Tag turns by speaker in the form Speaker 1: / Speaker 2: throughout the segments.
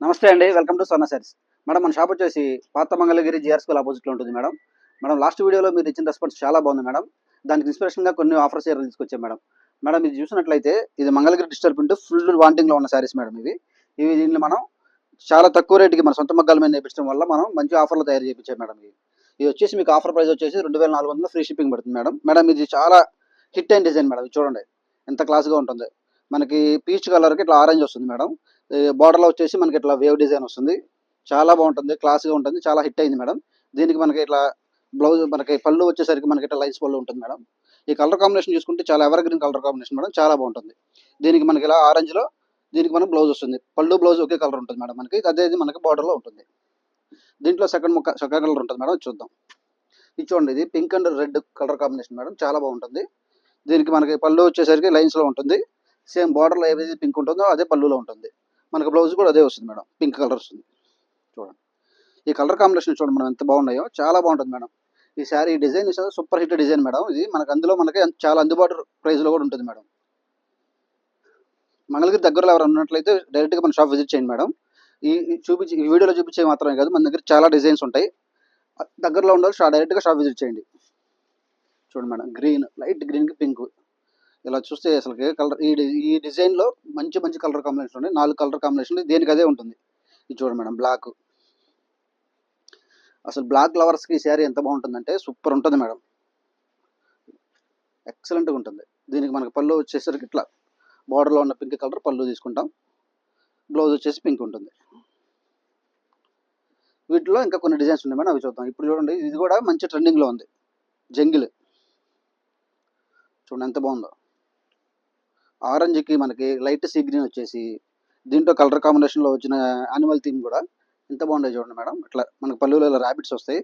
Speaker 1: నమస్తే అండి. Welcome to Swarna saris. Madam మన షాప్ వచ్చేసి పాత మంగళగిరి జీఆర్ స్కూల్ ఆపోజిట్‌లో ఉంటుంది మేడం. మేడం లాస్ట్ వీడియోలో మీరు ఇచ్చిన రెస్పాన్స్ చాలా బాగుంది మేడం. దానికి ఇన్స్పిరేషన్‌గా కొన్ని ఆఫర్ చీరలు తీసుకొచ్చాం మేడం. మేడం ఇది చూసినట్లయితే ఇది మంగళగిరి డిజిటల్ ప్రింట్ ఫుల్ వాంటింగ్‌లో ఉన్న శారీస్ మేడం ఇవి. దీన్ని మనం చాలా తక్కువ రేట్‌కి మన సొంత మగ్గాల మీద నేపించడం వల్ల మనం మంచి ఆఫర్‌లో తయారు చేపించాం మేడం ఇవి. ఇది వచ్చేసి మీకు ఆఫర్ ప్రైస్ వచ్చేసి 2400 ఫ్రీ షిప్పింగ్ పడుతుంది మేడం. మేడం ఇది చాలా హిట్ అయిన డిజైన్ మేడం. ఇది చూడండి ఎంత క్లాస్‌గా ఉంటుందో. మనకి పీచ్ కలర్‌కి ఇట్లా ఆరెంజ్ వస్తుంది మేడం. బార్డర్‌లో వచ్చేసి మనకి ఇట్లా వేవ్ డిజైన్ వస్తుంది. చాలా బాగుంటుంది. క్లాస్‌గా ఉంటుంది. చాలా హిట్ అయింది మేడం. దీనికి మనకి ఇట్లా బ్లౌజ్ మనకి పళ్ళు వచ్చేసరికి మనకి ఇట్లా లైన్స్ పళ్ళు ఉంటుంది మేడం. ఈ కలర్ కాంబినేషన్ చూసుకుంటే చాలా ever green colour combination madam. చాలా బాగుంటుంది. దీనికి మనకి ఇలా ఆరెంజ్‌లో దీనికి మనకు బ్లౌజ్ వస్తుంది. పళ్ళు బ్లౌజ్ ఒకే కలర్ ఉంటుంది మేడం మనకి. అదే ఇది మనకి బార్డర్‌లో ఉంటుంది. దీంట్లో సెకండ్ కలర్ ఉంటుంది మేడం. చూద్దాం. ఇది చూడండి ఇది pink and red colour combination madam. చాలా బాగుంటుంది. దీనికి మనకి పళ్ళు వచ్చేసరికి లైన్స్‌లో ఉంటుంది. సేమ్ బార్డర్‌లో ఏదైతే పింక్ ఉంటుందో అదే పళ్ళులో ఉంటుంది. మనకు బ్లౌజ్ కూడా అదే వస్తుంది మేడం. పింక్ కలర్ వస్తుంది. చూడండి. ఈ కలర్ కాంబినేషన్ చూడండి మనం ఎంత బాగున్నాయో. చాలా బాగుంటుంది మేడం. ఈ శారీ ఈ design super hit design madam. ఇది మనకి చాలా అందుబాటు ప్రైస్‌లో కూడా ఉంటుంది మేడం. మంగళగిరి దగ్గరలో ఎవరైనా ఉన్నట్లయితే డైరెక్ట్‌గా మన షాప్ విజిట్ చేయండి మేడం. ఈ వీడియోలో చూపించేవి మాత్రమే కాదు. మన దగ్గర చాలా డిజైన్స్ ఉంటాయి. దగ్గరలో ఉండాలి డైరెక్ట్‌గా షాప్ విజిట్ చేయండి. చూడండి మేడం గ్రీన్ లైట్ గ్రీన్‌కి పింక్ ఇలా చూస్తే అసలుకి కలర్ ఈ డిజైన్‌లో మంచి మంచి కలర్ కాంబినేషన్ ఉన్నాయి. 4 కలర్ కాంబినేషన్‌లు దేనికి అదే ఉంటుంది. ఇది చూడండి మేడం బ్లాక్. అసలు బ్లాక్ లవర్స్‌కి ఈ శారీ ఎంత బాగుంటుందంటే సూపర్ ఉంటుంది మేడం. ఎక్సలెంట్‌గా ఉంటుంది. దీనికి మనకి పళ్ళు వచ్చేసరికి ఇట్లా బార్డర్‌లో ఉన్న పింక్ కలర్ పళ్ళు తీసుకుంటాం. బ్లౌజ్ వచ్చేసి పింక్ ఉంటుంది. వీటిలో ఇంకా కొన్ని డిజైన్స్ ఉన్నాయి మేడం. అవి చూద్దాం. ఇప్పుడు చూడండి ఇది కూడా మంచి ట్రెండింగ్‌లో ఉంది. జంగిల్. చూడండి ఎంత బాగుందో. ఆరెంజ్‌కి మనకి లైట్ సీ గ్రీన్ వచ్చేసి దీంట్లో కలర్ కాంబినేషన్‌లో వచ్చిన యానిమల్ థీమ్ కూడా ఎంత బాగుంటాయి చూడండి మేడం. ఇట్లా మనకి పళ్ళులో ఇలా రాబిట్స్ వస్తాయి.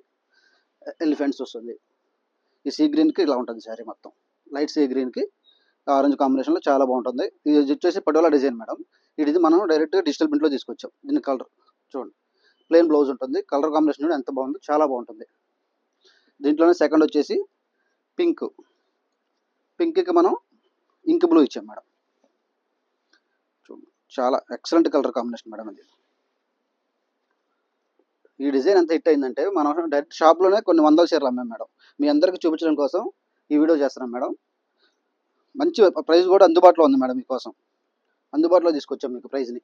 Speaker 1: ఎలిఫెంట్స్ వస్తుంది. ఈ సీ గ్రీన్‌కి ఇలా ఉంటుంది శారీ మొత్తం. లైట్ సీ గ్రీన్‌కి ఆరెంజ్ కాంబినేషన్‌లో చాలా బాగుంటుంది. ఇది వచ్చేసి పటోలా డిజైన్ మేడం. ఇది మనం డైరెక్ట్‌గా డిజిటల్ ప్రింట్‌లో తీసుకొచ్చాం. దీని కలర్ చూడండి. ప్లెయిన్ బ్లౌజ్ ఉంటుంది. కలర్ కాంబినేషన్ కూడా ఎంత బాగుందో చాలా బాగుంటుంది. దీంట్లోనే సెకండ్ వచ్చేసి పింక్. పింక్‌కి మనం ఇంక్ బ్లూ ఇచ్చాం మేడం. చూడండి చాలా ఎక్సలెంట్ కలర్ కాంబినేషన్ మేడం ఇది. ఈ డిజైన్ ఎంత హిట్ అయిందంటే మనం డైరెక్ట్ షాప్‌లోనే కొన్ని వందల చీరలు అమ్మాం మేడం. మీ అందరికీ చూపించడం కోసం ఈ వీడియో చేస్తున్నాం మేడం. మంచి ప్రైస్ కూడా అందుబాటులో ఉంది మేడం మీకోసం. అందుబాటులో తీసుకొచ్చాం మీకు ప్రైస్‌ని.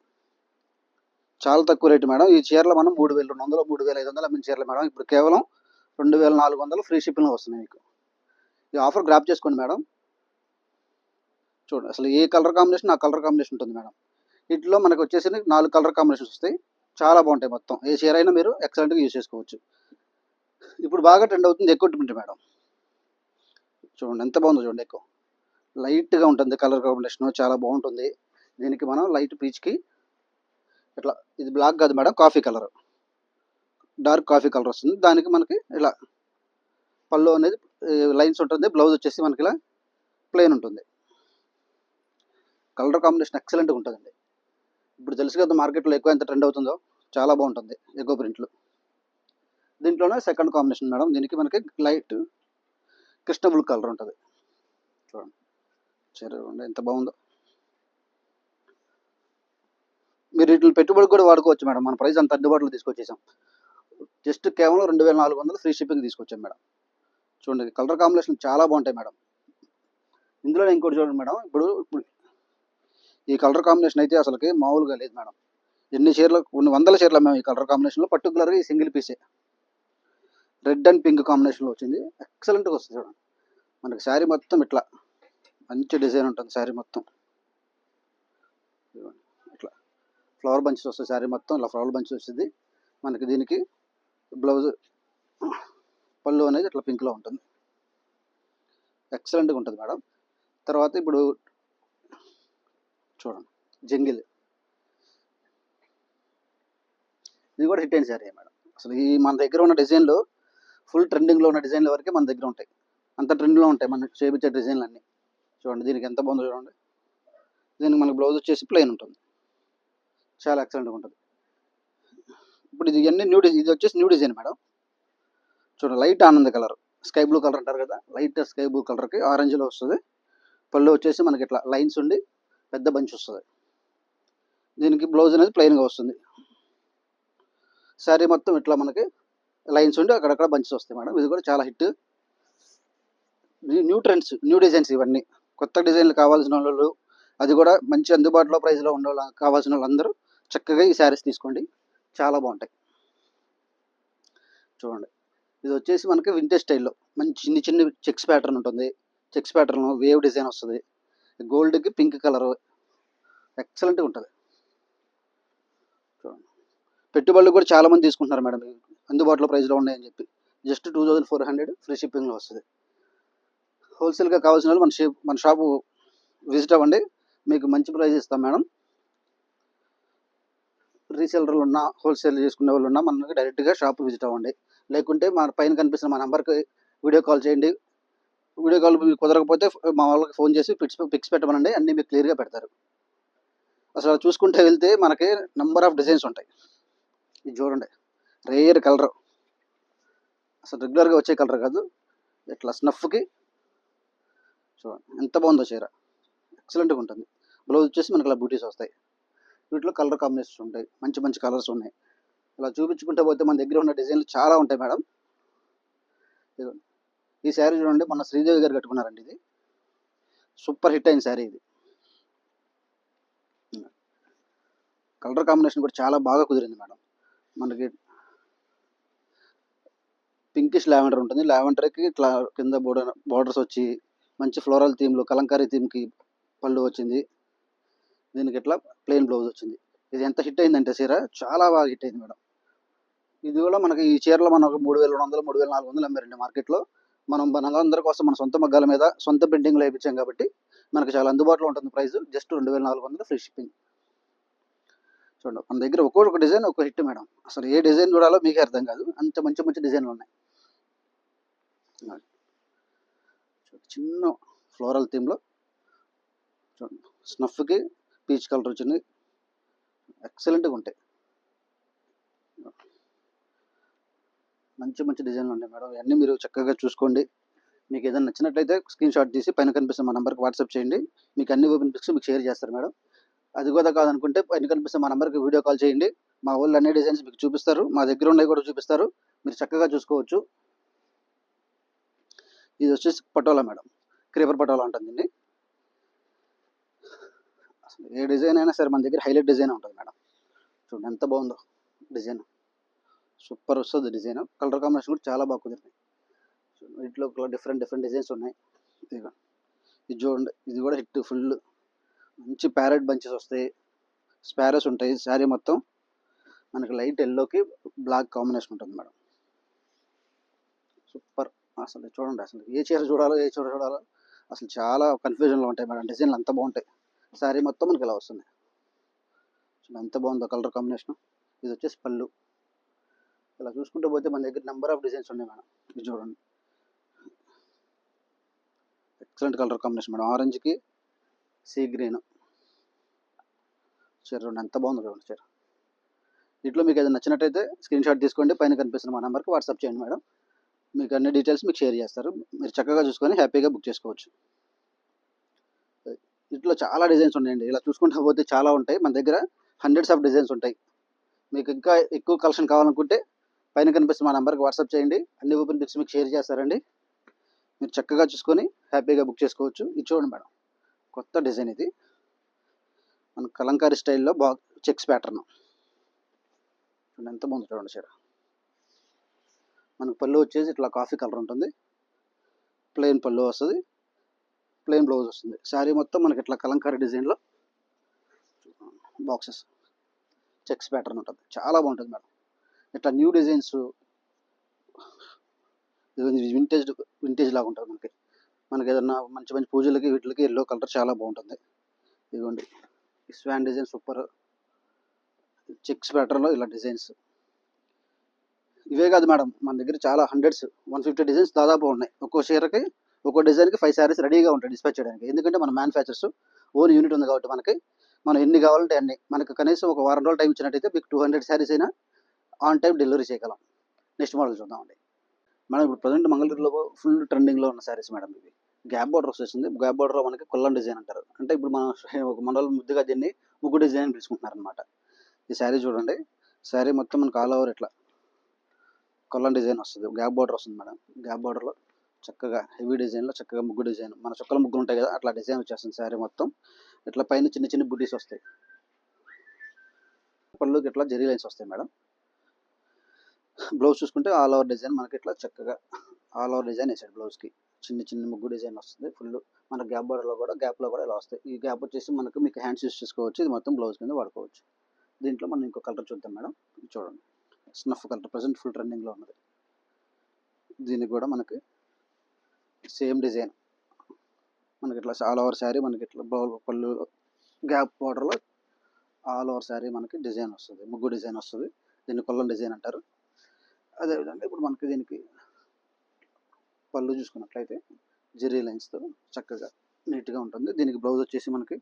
Speaker 1: చాలా తక్కువ రేటు మేడం. ఈ చీరలు మనం 3200, 3500 అమ్మిన చీరలు మేడం. ఇప్పుడు కేవలం 2400 ఫ్రీ షిప్పింగ్‌లో వస్తున్నాయి మీకు. ఈ ఆఫర్ గ్రాబ్ చేసుకోండి మేడం. చూడండి అసలు ఏ కలర్ కాంబినేషన్ ఆ కలర్ కాంబినేషన్ ఉంటుంది మేడం. వీటిలో మనకు వచ్చేసి 4 కలర్ కాంబినేషన్స్ వస్తాయి. చాలా బాగుంటాయి మొత్తం. ఏ చీర అయినా మీరు ఎక్సలెంట్‌గా యూజ్ చేసుకోవచ్చు. ఇప్పుడు బాగా ట్రెండ్ అవుతుంది ఎక్కువ ప్రింట్ మేడం. చూడండి ఎంత బాగుందో చూడండి ఎక్కువ. లైట్‌గా ఉంటుంది కలర్ కాంబినేషన్ చాలా బాగుంటుంది. దీనికి మనం లైట్ పీచ్‌కి ఇట్లా ఇది బ్లాక్ కాదు madam coffee colour. Dark coffee colour వస్తుంది. దానికి మనకి ఇలా పళ్ళు అనేది లైన్స్ ఉంటుంది. బ్లౌజ్ వచ్చేసి మనకి ఇలా ప్లెయిన్ ఉంటుంది. కలర్ కాంబినేషన్ ఎక్సలెంట్‌గా ఉంటుందండి. ఇప్పుడు తెలుసు కదా మార్కెట్లో ఎక్కువ ఎంత ట్రెండ్ అవుతుందో. చాలా బాగుంటుంది ఎకో ప్రింట్లు. దీంట్లోనే సెకండ్ కాంబినేషన్ మేడం. దీనికి మనకి లైట్ కృష్ణ బ్లూ కలర్ ఉంటుంది. చూడండి చూడండి ఎంత బాగుందో. మీరు వీటిని పెట్టుబడికి కూడా వాడుకోవచ్చు మేడం. మన ప్రైస్ అంత అందుబాటులో తీసుకొచ్చేసాం. జస్ట్ కేవలం 2400 ఫ్రీ షిప్పింగ్ తీసుకొచ్చాం మేడం. చూడండి కలర్ కాంబినేషన్ చాలా బాగుంటాయి మేడం. ఇందులోనే ఇంకోటి చూడండి మేడం. ఇప్పుడు ఈ కలర్ కాంబినేషన్ అయితే అసలుకి మామూలుగా లేదు మేడం. ఎన్ని చీరలు కొన్ని వందల చీరలు అమ్మాము ఈ కలర్ కాంబినేషన్లో. పర్టికులర్గా ఈ సింగిల్ పీసే రెడ్ అండ్ పింక్ కాంబినేషన్లో వచ్చింది. ఎక్సలెంట్గా వస్తుంది చూడండి. మనకి శారీ మొత్తం ఇట్లా మంచి డిజైన్ ఉంటుంది. శారీ మొత్తం ఇట్లా ఫ్లవర్ బంచెస్ వస్తుంది. శారీ మొత్తం ఇలా ఫ్లవర్ బంచెస్ వస్తుంది. మనకి దీనికి బ్లౌజ్ పళ్ళు అనేది ఇట్లా పింక్లో ఉంటుంది. ఎక్సలెంట్గా ఉంటుంది మేడం. తర్వాత ఇప్పుడు చూడండి జంగిల్. ఇది కూడా హిట్ అయిన శారీ మేడం. అసలు ఈ మన దగ్గర ఉన్న డిజైన్లు ఫుల్ ట్రెండింగ్లో ఉన్న డిజైన్ల వరకే మన దగ్గర ఉంటాయి. అంత ట్రెండ్లో ఉంటాయి మనకి చేపించే డిజైన్లు అన్నీ. చూడండి దీనికి ఎంత బాగుందో చూడండి. దీనికి మనకి బ్లౌజ్ వచ్చేసి ప్లెయిన్ ఉంటుంది. చాలా ఎక్సలెంట్గా ఉంటుంది. ఇప్పుడు ఇది ఇది వచ్చేసి న్యూ డిజైన్ మేడం. చూడండి light Anand colour sky blue colour అంటారు కదా. లైట్ స్కై బ్లూ కలర్కి ఆరెంజ్లో వస్తుంది. పళ్ళు వచ్చేసి మనకి ఇట్లా లైన్స్ ఉండి పెద్ద బంచ్ వస్తుంది. దీనికి బ్లౌజ్ అనేది ప్లెయిన్గా వస్తుంది. శారీ మొత్తం ఇట్లా మనకి లైన్స్ ఉండి అక్కడక్కడ బంచెస్ వస్తాయి మేడం. ఇది కూడా చాలా hit. New trends, new designs ఇవన్నీ. కొత్త డిజైన్లు కావాల్సిన వాళ్ళు, అది కూడా మంచి అందుబాటులో ప్రైస్లో ఉండే కావాల్సిన వాళ్ళందరూ చక్కగా ఈ శారీస్ తీసుకోండి, చాలా బాగుంటాయి. చూడండి, ఇది వచ్చేసి మనకి వింటేజ్ స్టైల్లో మంచి చిన్ని చిన్ని చెక్స్ ప్యాటర్న్ ఉంటుంది. చెక్స్ ప్యాటర్న్ వేవ్ డిజైన్ వస్తుంది. గోల్డ్కి పింక్ కలర్ ఎక్సలెంట్గా ఉంటుంది. చూడండి, పెట్టుబడులు కూడా చాలామంది తీసుకుంటున్నారు మేడం, అందుబాటులో ప్రైస్లో ఉన్నాయని చెప్పి. జస్ట్ 2400 ఫ్రీ షిప్పింగ్లో వస్తుంది. హోల్సేల్గా కావాల్సిన వాళ్ళు మన షాపు విజిట్ అవ్వండి, మీకు మంచి ప్రైస్ ఇస్తాం మేడం. రీసేలర్లు ఉన్నా, హోల్సేల్ చేసుకునే వాళ్ళు ఉన్నా మనకి డైరెక్ట్గా షాప్ విజిట్ అవ్వండి. లేకుంటే మన పైన కనిపిస్తున్న మా నెంబర్కి వీడియో కాల్ చేయండి. వీడియో కాల్ మీకు కుదరకపోతే మా వాళ్ళకి ఫోన్ చేసి పిక్స్ పెట్టమనండి, అన్నీ మీకు క్లియర్గా పెడతారు. అసలు చూసుకుంటే వెళ్తే మనకి నెంబర్ ఆఫ్ డిజైన్స్ ఉంటాయి. ఇది చూడండి, రేర్ కలర్, అసలు రెగ్యులర్గా వచ్చే కలర్ కాదు, ఇట్లా స్నఫ్కి. చూడండి ఎంత బాగుందో చీర, ఎక్సలెంట్గా ఉంటుంది. బ్లౌజ్ వచ్చేసి మనకి ఇలా బూటీస్ వస్తాయి. వీటిలో కలర్ కాంబినేషన్స్ ఉంటాయి, మంచి మంచి కలర్స్ ఉన్నాయి. ఇలా చూపించుకుంటే పోతే మన దగ్గర ఉన్న డిజైన్లు చాలా ఉంటాయి మేడం. ఈ శారీ చూడండి, మన శ్రీదేవి గారు కట్టుకున్నారండి. ఇది సూపర్ హిట్ అయిన శారీ. ఇది కలర్ కాంబినేషన్ కూడా చాలా బాగా కుదిరింది మేడం. మనకి పింకిష్ లావెండర్ ఉంటుంది, లావెండర్కి ఇట్లా కింద బోర్డర్స్ వచ్చి మంచి ఫ్లోరల్ థీమ్లో కలంకారీ థీమ్కి పళ్ళు వచ్చింది. దీనికి ఇట్లా ప్లెయిన్ బ్లౌజ్ వచ్చింది. ఇది ఎంత హిట్ అయిందంటే చీర చాలా బాగా హిట్ అయింది మేడం. ఇది కూడా మనకి ఈ చీరలో మనం 3200 3400 అమ్మారండి మార్కెట్లో. మనం మనందరి కోసం మన సొంత మగ్గాల మీద సొంత ప్రింటింగ్లో వేయించాం కాబట్టి మనకి చాలా అందుబాటులో ఉంటుంది ప్రైస్. Just 2400 free shipping. చూడండి, మన దగ్గర ఒక్కొక్క డిజైన్ ఒక హిట్ మేడం. అసలు ఏ డిజైన్ చూడాలో మీకే అర్థం కాదు, అంత మంచి మంచి డిజైన్లు ఉన్నాయి. చిన్న ఫ్లోరల్ థీమ్లో చూడండి, స్నఫ్కి పీచ్ కలర్ వచ్చింది, ఎక్సలెంట్గా ఉంటాయి. మంచి మంచి డిజైన్లు ఉన్నాయి మేడం, ఇవన్నీ మీరు చక్కగా చూసుకోండి. మీకు ఏదైనా నచ్చినట్లయితే స్క్రీన్ షాట్ తీసి పైన కనిపిస్తున్న మా నెంబర్కి వాట్సాప్ చేయండి, మీకు అన్ని ఓపెన్ పిక్స్ మీకు షేర్ చేస్తారు మేడం. అది కూడా కాదనుకుంటే పైన కనిపిస్తున్న మా నెంబర్కి వీడియో కాల్ చేయండి, మా వాళ్ళు అన్ని డిజైన్స్ మీకు చూపిస్తారు, మా దగ్గర ఉన్నాయి కూడా చూపిస్తారు, మీరు చక్కగా చూసుకోవచ్చు. ఇది వచ్చేసి పటోలా మేడం, క్రీపర్ పటోలా ఉంటుందండి. అసలు ఏ డిజైన్ అయినా సరే మన దగ్గర హైలైట్ డిజైన్ ఉంటుంది మేడం. చూడండి ఎంత బాగుందో డిజైన్, సూపర్ వస్తుంది డిజైన్. కలర్ కాంబినేషన్ కూడా చాలా బాగా కుదిరింది. వీటిలో డిఫరెంట్ డిఫరెంట్ డిజైన్స్ ఉన్నాయి. ఇది చూడండి, ఇది కూడా హిట్ ఫుల్. మంచి ప్యారెట్ బంచెస్ వస్తాయి, స్పారోస్ ఉంటాయి. శారీ మొత్తం మనకి లైట్ ఎల్లోకి బ్లాక్ కాంబినేషన్ ఉంటుంది మేడం, సూపర్. అసలు చూడండి, అసలు ఏ చీర చూడాలో అసలు చాలా కన్ఫ్యూజన్లో ఉంటాయి మేడం. డిజైన్లు అంత బాగుంటాయి. శారీ మొత్తం మనకి ఇలా వస్తుంది, ఎంత బాగుందో కలర్ కాంబినేషన్. ఇది వచ్చేసి పళ్ళు. ఇలా చూసుకుంటూ పోతే మన దగ్గర నెంబర్ ఆఫ్ డిజైన్స్ ఉన్నాయి మేడం. ఇది చూడండి, ఎక్సలెంట్ కలర్ కాంబినేషన్ మేడం. ఆరెంజ్కి సీ గ్రీన్ చీర చూడండి ఎంత బాగుందో చూడండి చీర. వీటిలో మీకు ఏదైనా నచ్చినట్టయితే స్క్రీన్ షాట్ తీసుకోండి, పైన కనిపిస్తున్న మా నెంబర్కి వాట్సాప్ చేయండి మేడం. మీకు అన్ని డీటెయిల్స్ మీకు షేర్ చేస్తారు, మీరు చక్కగా చూసుకొని హ్యాపీగా బుక్ చేసుకోవచ్చు. వీటిలో చాలా డిజైన్స్ ఉన్నాయండి, ఇలా చూసుకుంటూ పోతే చాలా ఉంటాయి. మన దగ్గర హండ్రెడ్స్ ఆఫ్ డిజైన్స్ ఉంటాయి. మీకు ఇంకా ఎక్కువ కలెక్షన్ కావాలనుకుంటే పైన కనిపిస్తున్న మా నెంబర్కి వాట్సాప్ చేయండి, అన్ని ఓపెన్ పిక్స్ మీకు షేర్ చేస్తారండి, మీరు చక్కగా చూసుకొని హ్యాపీగా బుక్ చేసుకోవచ్చు. ఇది చూడండి మేడం, కొత్త డిజైన్. ఇది మన కలంకారీ స్టైల్లో బాగా చెక్స్ ప్యాటర్న్ ఎంత బాగుంది చూడండి చీర. మనకు పళ్ళు వచ్చేసి ఇట్లా కాఫీ కలర్ ఉంటుంది, ప్లెయిన్ పళ్ళు వస్తుంది, ప్లెయిన్ బ్లౌజ్ వస్తుంది. శారీ మొత్తం మనకి ఇట్లా కలంకారీ డిజైన్లో బాక్సెస్ చెక్స్ ప్యాటర్న్ ఉంటుంది, చాలా బాగుంటుంది మేడం. ఇట్లా న్యూ డిజైన్స్ వింటేజ్ లాగా ఉంటుంది. మనకి ఏదన్నా మంచి మంచి పూజలకి వీటికి ఎల్లో కలర్ చాలా బాగుంటుంది. ఇదిగోండి, స్వాన్ డిజైన్ సూపర్, చెక్స్ ప్యాటర్న్లో ఇలా డిజైన్స్. ఇవే కాదు మేడం, మన దగ్గర చాలా హండ్రెడ్స్ 150 డిజైన్స్ దాదాపు ఉన్నాయి. ఒక్కో చీరకి ఒక్కో డిజైన్కి 5 శారీస్ రెడీగా ఉంటాయి డిస్పాచ్ చేయడానికి. ఎందుకంటే మన మ్యానుఫ్యాక్చర్స్ ఓన్ యూనిట్ ఉంది కాబట్టి మనకి మనం ఎన్ని కావాలంటే అన్ని. మనకు కనీసం ఒక వారం రోజులు టైం ఇచ్చినట్టయితే మీకు 200 శారీస్ అయినా ఆన్ టైం డెలివరీ చేయగలం. నెక్స్ట్ మోడల్ చూద్దామండి మేడం. ఇప్పుడు ప్రజెంట్ మంగళగిరిలో ఫుల్ ట్రెండింగ్లో ఉన్న శారీస్ మేడం. ఇవి గ్యాప్ బార్డర్ వచ్చేసింది. గ్యాప్ బార్డర్లో మనకి కొల్లం డిజైన్ అంటారు. అంటే ఇప్పుడు మనం ఒక మనలో ముద్దుగా దీన్ని ముగ్గు డిజైన్ పిలుచుకుంటున్నారు అనమాట. ఈ శారీ చూడండి, శారీ మొత్తం మనకు ఆల్ ఓవర్ ఇట్లా కొల్లం డిజైన్ వస్తుంది, గ్యాప్ బార్డర్ వస్తుంది మేడం. గ్యాప్ బార్డర్లో చక్కగా హెవీ డిజైన్లో చక్కగా ముగ్గు డిజైన్, మన చుక్కల ముగ్గులు ఉంటాయి కదా అట్లా డిజైన్ వచ్చేస్తుంది శారీ మొత్తం. ఇట్లా పైన చిన్న చిన్న బుడ్డీస్ వస్తాయి, పళ్ళుకి ఇట్లా జెరీ లైన్స్ వస్తాయి మేడం. బ్లౌజ్ చూసుకుంటే ఆల్ ఓవర్ డిజైన్ మనకి ఇట్లా చక్కగా ఆల్ ఓవర్ డిజైన్ వేసాడు బ్లౌజ్కి. చిన్న చిన్న ముగ్గు డిజైన్ వస్తుంది ఫుల్. మన గ్యాప్ బార్డర్లో కూడా గ్యాప్లో కూడా ఇలా వస్తాయి. ఈ గ్యాప్ వచ్చేసి మనకు మీకు హ్యాండ్స్ యూస్ చేసుకోవచ్చు, ఇది మొత్తం బ్లౌజ్ కింద వాడుకోవచ్చు. దీంట్లో మనం ఇంకో కలర్ చూద్దాం మేడం. చూడండి, స్నఫ్ కలర్ ప్రజెంట్ ఫుల్ ట్రెండింగ్లో ఉన్నది. దీనికి కూడా మనకి సేమ్ డిజైన్, మనకి ఇట్లా ఆల్ ఓవర్ శారీ మనకి ఇట్లా పళ్ళు గ్యాప్ బార్డర్లో ఆల్ ఓవర్ శారీ మనకి డిజైన్ వస్తుంది, ముగ్గు డిజైన్ వస్తుంది. దీన్ని కొల్లం డిజైన్ అంటారు. అదేవిధంగా ఇప్పుడు మనకి దీనికి పళ్ళు చూసుకున్నట్లయితే జెరీ లైన్స్తో చక్కగా నీట్గా ఉంటుంది. దీనికి బ్లౌజ్ వచ్చేసి మనకి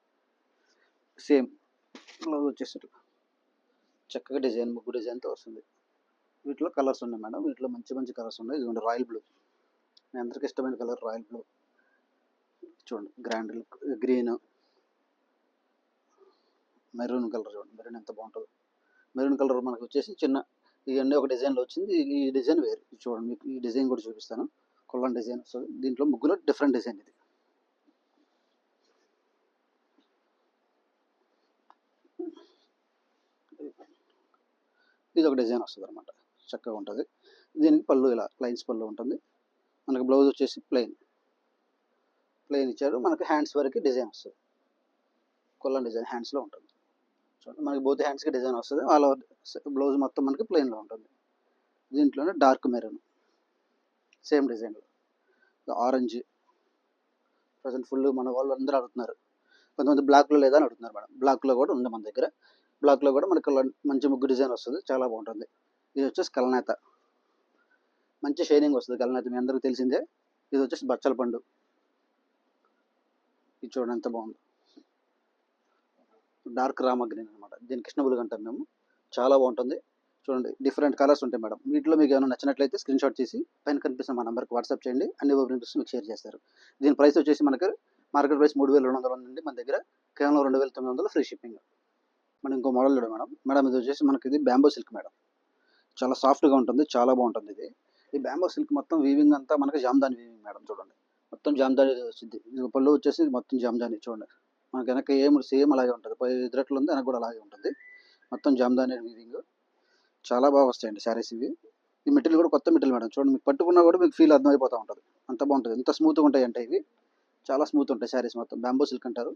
Speaker 1: సేమ్ బ్లౌజ్ వచ్చేసి చక్కగా డిజైన్ ముగ్గు డిజైన్తో వస్తుంది. వీటిలో కలర్స్ ఉన్నాయి మేడం, వీటిలో మంచి మంచి కలర్స్ ఉన్నాయి. ఇదిగోండి రాయల్ బ్లూ, మీ అందరికి ఇష్టమైన కలర్ రాయల్ బ్లూ. చూడండి grand look, green, maroon colour. చూడండి మెరూన్ ఎంత బాగుంటుందో. మెరూన్ కలర్ మనకు వచ్చేసి చిన్న ఇవన్నీ ఒక డిజైన్లో వచ్చింది, ఈ డిజైన్ వేరు. చూడండి మీకు ఈ డిజైన్ కూడా చూపిస్తాను. కొల్లం డిజైన్ వస్తుంది, దీంట్లో ముగ్గులో డిఫరెంట్ డిజైన్ ఇది. ఇది ఒక డిజైన్ వస్తుంది అనమాట, చక్కగా ఉంటుంది. దీనికి పళ్ళు ఇలా లైన్స్ పళ్ళు ఉంటుంది. మనకి బ్లౌజ్ వచ్చేసి ప్లెయిన్ ఇచ్చారు. మనకి హ్యాండ్స్ వరకు డిజైన్ వస్తుంది, కొల్లం డిజైన్ హ్యాండ్స్లో ఉంటుంది. చూడండి మనకి బోత్ హ్యాండ్స్కి డిజైన్ వస్తుంది. ఆల్ ఓవర్ బ్లౌజ్ మొత్తం మనకి ప్లెయిన్లో ఉంటుంది. దీంట్లోనే డార్క్ మెరూన్ సేమ్ డిజైన్లో, ఆరెంజ్ ప్రజెంట్ ఫుల్ మన వాళ్ళు అందరూ అడుగుతున్నారు. కొంతమంది బ్లాక్లో లేదా అని అడుగుతున్నారు మేడం. బ్లాక్లో కూడా ఉంది మన దగ్గర. బ్లాక్లో కూడా మనకి మంచి ముగ్గు డిజైన్ వస్తుంది, చాలా బాగుంటుంది. ఇది వచ్చేసి కలనేత, మంచి షైనింగ్ వస్తుంది కలనేత, మీ అందరికీ తెలిసిందే. ఇది వచ్చేసి బచ్చల పండు. ఇది చూడండి ఎంత బాగుంది, డార్క్ రామా గ్రీన్ అనమాట. దీన్ని కృష్ణబులుగు అంటాం మేము, చాలా బాగుంటుంది. చూడండి డిఫరెంట్ కలర్స్ ఉంటాయి మేడం. వీటిలో మీకు ఏమైనా నచ్చినట్లయితే స్క్రీన్ షాట్ చేసి పైన కనిపిస్తున్న మా నెంబర్కి వాట్సాప్ చేయండి, అన్ని ఓపెనింగ్స్ మీకు షేర్ చేస్తారు. దీని ప్రైస్ వచ్చేసి మనకి మార్కెట్ ప్రైస్ 3200 నుండి మన దగ్గర కేవలం 2900 ఫ్రీ షిప్పింగ్. మనం ఇంకో మోడల్ చూడండి మేడం. ఇది వచ్చేసి మనకి ఇది బ్యాంబో సిల్క్ మేడం, చాలా సాఫ్ట్గా ఉంటుంది, చాలా బాగుంటుంది. ఇది ఈ బ్యాంబో సిల్క్ మొత్తం వీవింగ్ అంతా మనకి జామ్దాని వీవింగ్ మేడం. చూడండి మొత్తం జామ్దాని వచ్చింది. ఇది పళ్ళు వచ్చేసి మొత్తం జామ్దాని. చూడండి మనకి వెనక ఏం సేమ్ అలాగే ఉంటుంది, పై ఎదురట్లు ఉంది వెనక కూడా అలాగే ఉంటుంది. మొత్తం జామ్దాని వీవింగ్, చాలా బాగా వస్తాయండి శారీస్ ఇవి. ఈ మెటీరియల్ కూడా కొత్త మెటీరియల్ మేడం. చూడండి మీకు పట్టుకున్నా కూడా మీకు ఫీల్ అర్థమైపోతూ ఉంటుంది, అంత బాగుంటుంది. ఎంత స్మూత్గా ఉంటాయి అంటే ఇవి, చాలా స్మూత్ ఉంటాయి శారీస్ మొత్తం. బ్యాంబో సిల్క్ అంటారు.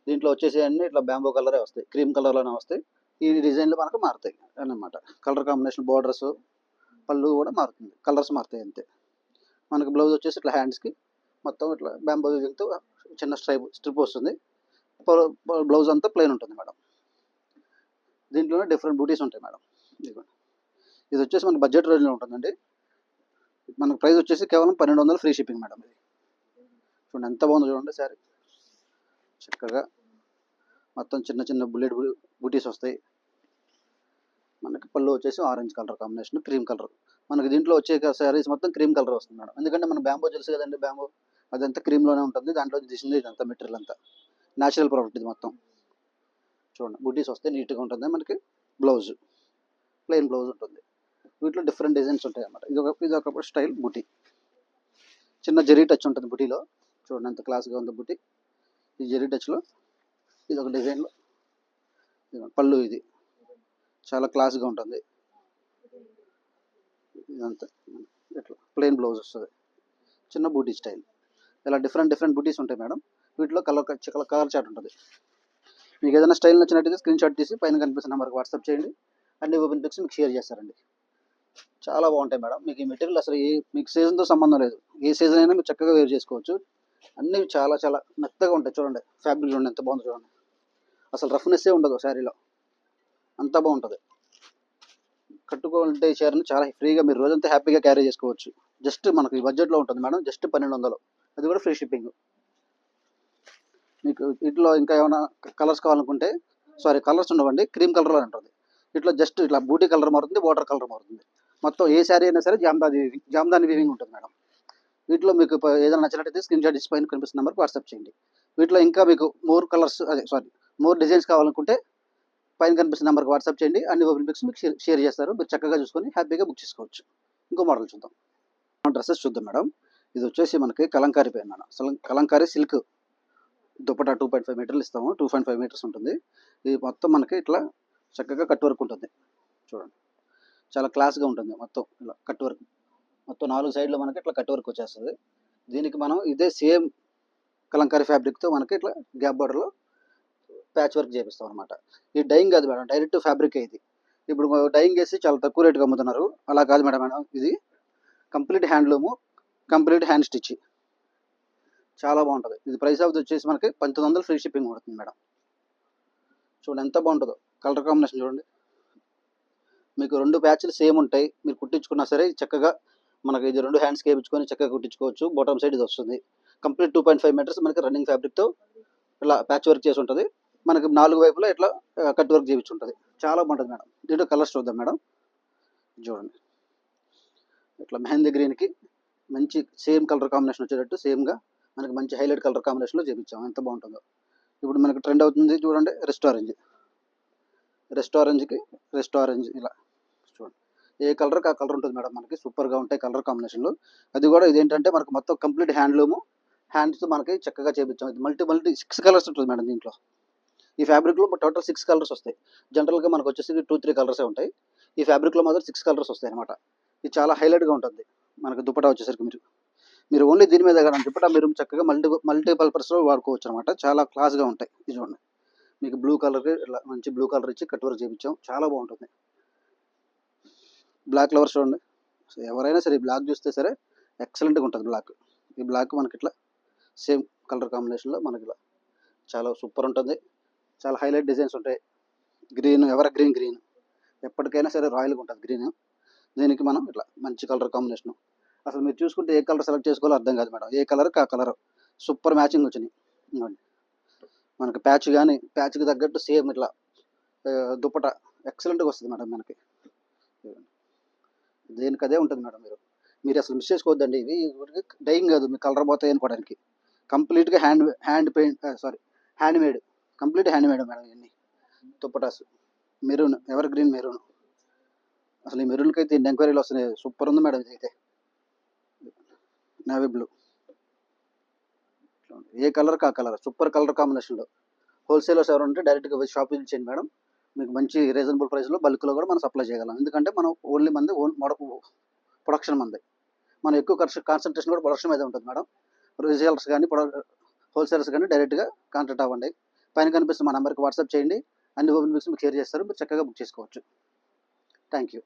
Speaker 1: దీంట్లో వచ్చేసి అన్నీ ఇట్లా బ్యాంబో కలరే వస్తాయి, క్రీమ్ కలర్లోనే వస్తాయి. ఈ డిజైన్లు మనకు మారుతాయి అన్నమాట. కలర్ కాంబినేషన్, బార్డర్స్, పళ్ళు కూడా మారుతుంది, కలర్స్ మారుతాయి అంతే. మనకి బ్లౌజ్ వచ్చేసి ఇట్లా హ్యాండ్స్కి మొత్తం ఇట్లా బ్యాంబో వీవింగ్తో చిన్న స్ట్రిప్ వస్తుంది. బ్లౌజ్ అంతా ప్లెయిన్ ఉంటుంది మేడం. దీంట్లోనే డిఫరెంట్ బూటీస్ ఉంటాయి మేడం. ఇది వచ్చేసి మనకి బడ్జెట్ రేంజ్లో ఉంటుందండి. మనకు ప్రైస్ వచ్చేసి కేవలం 1200 ఫ్రీ షిప్పింగ్ మేడం. ఇది చూడండి ఎంత బాగుందో చూడండి శారీ. చక్కగా మొత్తం చిన్న చిన్న బుల్లెట్ బూటీస్ వస్తాయి. మనకి పళ్ళు వచ్చేసి orange colour combination, cream colour. మనకి దీంట్లో వచ్చే శారీస్ మొత్తం క్రీమ్ కలర్ వస్తుంది మేడం. ఎందుకంటే మన బ్యాంబో తెలుసు కదండి, బ్యాంబో అదంతా క్రీమ్లోనే ఉంటుంది. దాంట్లో తీసింది ఇదంతా మెటీరియల్ అంతా న్యాచురల్ ప్రోడక్ట్ ఇది మొత్తం. చూడండి బూటీస్ వస్తే నీట్గా ఉంటుంది. మనకి బ్లౌజ్ ప్లెయిన్ బ్లౌజ్ ఉంటుంది. వీటిలో డిఫరెంట్ డిజైన్స్ ఉంటాయి అన్నమాట. ఇది ఒక స్టైల్ బూటీ, చిన్న జెరీ టచ్ ఉంటుంది బూటీలో. చూడండి ఎంత క్లాస్గా ఉంది బూటీ. ఈ జెరీ టచ్లో ఇది ఒక డిజైన్లో పళ్ళు, ఇది చాలా క్లాస్గా ఉంటుంది. ఇదంతా ఇట్లా ప్లెయిన్ బ్లౌజ్ వస్తుంది, చిన్న బూటీ స్టైల్. ఇలా డిఫరెంట్ బూటీస్ ఉంటాయి మేడం. వీటిలో కలర్ చార్ట్ ఉంటుంది. మీకు ఏదైనా స్టైల్ నచ్చినట్టయితే స్క్రీన్ షాట్ తీసి పైన కనిపిస్తున్న నెంబర్కి వాట్సాప్ చేయండి, అన్ని ఓపెన్ పిక్స్ మీకు షేర్ చేస్తారండి. చాలా బాగుంటాయి మేడం. మీకు ఈ మెటీరియల్ అసలు మీకు సీజన్తో సంబంధం లేదు, ఏ సీజన్ అయినా మీరు చక్కగా వేర్ చేసుకోవచ్చు. అన్నీ చాలా చాలా మెత్తగా ఉంటాయి. చూడండి ఫ్యాబ్రిక్ చూడండి ఎంత బాగుంది. చూడండి అసలు రఫ్నెస్సే ఉండదు శారీలో, అంతా బాగుంటుంది. కట్టుకోవాలంటే ఈ చీరని చాలా ఫ్రీగా మీరు రోజంతా హ్యాపీగా క్యారీ చేసుకోవచ్చు. జస్ట్ మనకి బడ్జెట్లో ఉంటుంది మేడం, జస్ట్ 1200, అది కూడా ఫ్రీ షిప్పింగ్. మీకు వీటిలో ఇంకా ఏమైనా కలర్స్ కావాలనుకుంటే, కలర్స్ ఉండవండి, క్రీమ్ కలర్లో ఉంటుంది. ఇట్లా జస్ట్ ఇట్లా బూటీ కలర్ మారుతుంది, వాటర్ కలర్ మారుతుంది. మొత్తం ఏ శారీ అయినా సరే జామ్దాని వీవింగ్ ఉంటుంది మేడం. వీటిలో మీకు ఏదైనా నచ్చినట్టయితే స్క్రీన్ షాట్ ఇచ్చి పైన కనిపిస్తున్న నెంబర్కి వాట్సాప్ చేయండి. వీటిలో ఇంకా మీకు మోర్ డిజైన్స్ కావాలనుకుంటే పైన కనిపిస్తున్న నెంబర్కి వాట్సాప్ చేయండి. అన్ని ఓపెన్ పిక్స్ మీకు షేర్ చేస్తారు. మీరు చక్కగా చూసుకొని హ్యాపీగా బుక్ చేసుకోవచ్చు. ఇంకో మోడల్ చూద్దాం. డ్రెస్సెస్ చూద్దాం మేడం. ఇది వచ్చేసి మనకి కలంకారీ పైన మేడం. అసలు కలంకారీ సిల్క్ దుపట్టా 2.5 మీటర్లు ఇస్తాము. 2.5 మీటర్స్ ఉంటుంది. ఇది మొత్తం మనకి ఇట్లా చక్కగా కట్ వర్క్ ఉంటుంది. చూడండి, చాలా క్లాస్గా ఉంటుంది. మొత్తం ఇలా కట్ వర్క్, మొత్తం 4 సైడ్లో మనకి ఇట్లా కట్ వర్క్ వచ్చేస్తుంది. దీనికి మనం ఇదే సేమ్ కలంకారీ ఫ్యాబ్రిక్తో మనకి ఇట్లా గ్యాప్ బార్డర్లో ప్యాచ్ వర్క్ చేపిస్తాం అనమాట. ఇది డైయింగ్ కాదు మేడం, డైరెక్ట్ ఫ్యాబ్రిక్ ఇది. ఇప్పుడు డైయింగ్ వేసి చాలా తక్కువ రేటుకి అమ్ముతున్నారు. అలా కాదు మేడం, ఇది complete handloom, complete hand stitch. చాలా బాగుంటుంది. ఇది ప్రైస్ ఆఫ్ వచ్చేసి మనకి 1900 ఫ్రీ షిప్పింగ్ పడుతుంది మేడం. చూడండి ఎంత బాగుంటుందో. కలర్ కాంబినేషన్ చూడండి. మీకు 2 ప్యాచ్లు సేమ్ ఉంటాయి. మీరు కుట్టించుకున్నా సరే చక్కగా మనకి ఇది 2 హ్యాండ్స్కి వేయించుకొని చక్కగా కుట్టించుకోవచ్చు. బాటమ్ సైడ్ ఇది వస్తుంది. కంప్లీట్ 2.5 మీటర్స్ మనకి రన్నింగ్ ఫ్యాబ్రిక్తో ఇలా ప్యాచ్ వర్క్ చేసి ఉంటుంది. మనకి 4 వైపులా ఇట్లా కట్ వర్క్ చేయించి ఉంటుంది. చాలా బాగుంటుంది మేడం. దీంట్లో కలర్స్ చూద్దాం మేడం. చూడండి, ఇట్లా మెహందీ గ్రీన్కి మంచి సేమ్ కలర్ కాంబినేషన్ వచ్చేటట్టు సేమ్గా మనకి మంచి హైలైట్ కలర్ కాంబినేషన్లో చేయించాం. ఎంత బాగుంటుందో. ఇప్పుడు మనకి ట్రెండ్ అవుతుంది చూడండి, రెస్ట్ ఆరెంజ్ ఇలా చూడండి. ఏ కలర్కి ఆ కలర్ ఉంటుంది మేడం. మనకి సూపర్గా ఉంటాయి కలర్ కాంబినేషన్లు. అది కూడా ఇదేంటంటే మనకు మొత్తం కంప్లీట్ హ్యాండ్లూము, హ్యాండ్స్ మనకి చక్కగా చేయించాం. ఇది మల్టీ 6 కలర్స్ ఉంటుంది మేడం దీంట్లో. ఈ ఫ్యాబ్రిక్లో టోటల్ 6 కలర్స్ వస్తాయి. జనరల్గా మనకు వచ్చేసి 2-3 కలర్సే ఉంటాయి. ఈ ఫ్యాబ్రిక్లో మాత్రం 6 కలర్స్ వస్తాయి అనమాట. ఇది చాలా హైలైట్గా ఉంటుంది. మనకి దుపట్టా వచ్చేసరికి మీరు ఓన్లీ దీని మీద కానీ దుపట్టా మీరు చక్కగా మల్టీపర్పస్లో వాడుకోవచ్చు అనమాట. చాలా క్లాస్గా ఉంటాయి. ఇది చూడండి, మీకు బ్లూ కలర్కి ఇలా మంచి బ్లూ కలర్ ఇచ్చి కట్ వర్క్ చేయించాం. చాలా బాగుంటుంది. బ్లాక్ ఫ్లవర్స్ చూడండి. సో ఎవరైనా సరే బ్లాక్ చూస్తే సరే ఎక్సలెంట్గా ఉంటుంది బ్లాక్. ఈ బ్లాక్ మనకి ఇట్లా సేమ్ కలర్ కాంబినేషన్లో మనకి ఇలా చాలా సూపర్ ఉంటుంది. చాలా హైలైట్ డిజైన్స్ ఉంటాయి. గ్రీన్, గ్రీన్ ఎప్పటికైనా సరే రాయల్గా ఉంటుంది గ్రీన్. దీనికి మనం ఇట్లా మంచి కలర్ కాంబినేషను. అసలు మీరు చూసుకుంటే ఏ కలర్ సెలెక్ట్ చేసుకోవాలో అర్థం కాదు మేడం. ఏ కలర్కి ఆ కలర్ సూపర్ మ్యాచింగ్ వచ్చినాయి. ఇవ్వండి, మనకి ప్యాచ్కి తగ్గట్టు సేమ్ ఇట్లా దుపట్టా ఎక్సలెంట్గా వస్తుంది మేడం. మనకి దేనికి అదే ఉంటుంది మేడం. మీరు అసలు మిస్ చేసుకోవద్దండి. ఇవి డైయింగ్ కాదు, మీ కలర్ పోతాయి అనుకోవడానికి. కంప్లీట్గా hand made, complete hand made madam. ఇవన్నీ దుపటాస్ మెరూన్, మెరూన్. అసలు ఈ మెరూన్కి అయితే ఎన్ని ఎంక్వైరీలు వస్తున్నాయి. సూపర్ ఉంది మేడం. ఇదైతే నేవీ బ్లూ, ఏ కలర్కి ఆ కలర్ సూపర్ కలర్ కాంబినేషన్లో. హోల్సేలర్స్ ఎవరు ఉంటే డైరెక్ట్గా షాప్ విజిట్ చేయండి మేడం. మీకు మంచి రీజనబుల్ ప్రైస్లో బల్క్లో కూడా మనం సప్లై చేయగలం. ఎందుకంటే మనం ఓన్లీ ప్రొడక్షన్ మంది. మనం ఎక్కువ కాన్సన్ట్రేషన్ కూడా ప్రొడక్షన్ మీద ఉంటుంది మేడం. రీసేలర్స్ కానీ హోల్సేలర్స్ కానీ డైరెక్ట్గా కాంటాక్ట్ అవ్వండి. పైన కనిపిస్తున్న మా నెంబర్కి వాట్సాప్ చేయండి. అన్ని ఓపెన్ పిక్స్ మీకు షేర్ చేస్తారు. మీరు చక్కగా బుక్ చేసుకోవచ్చు. Thank you.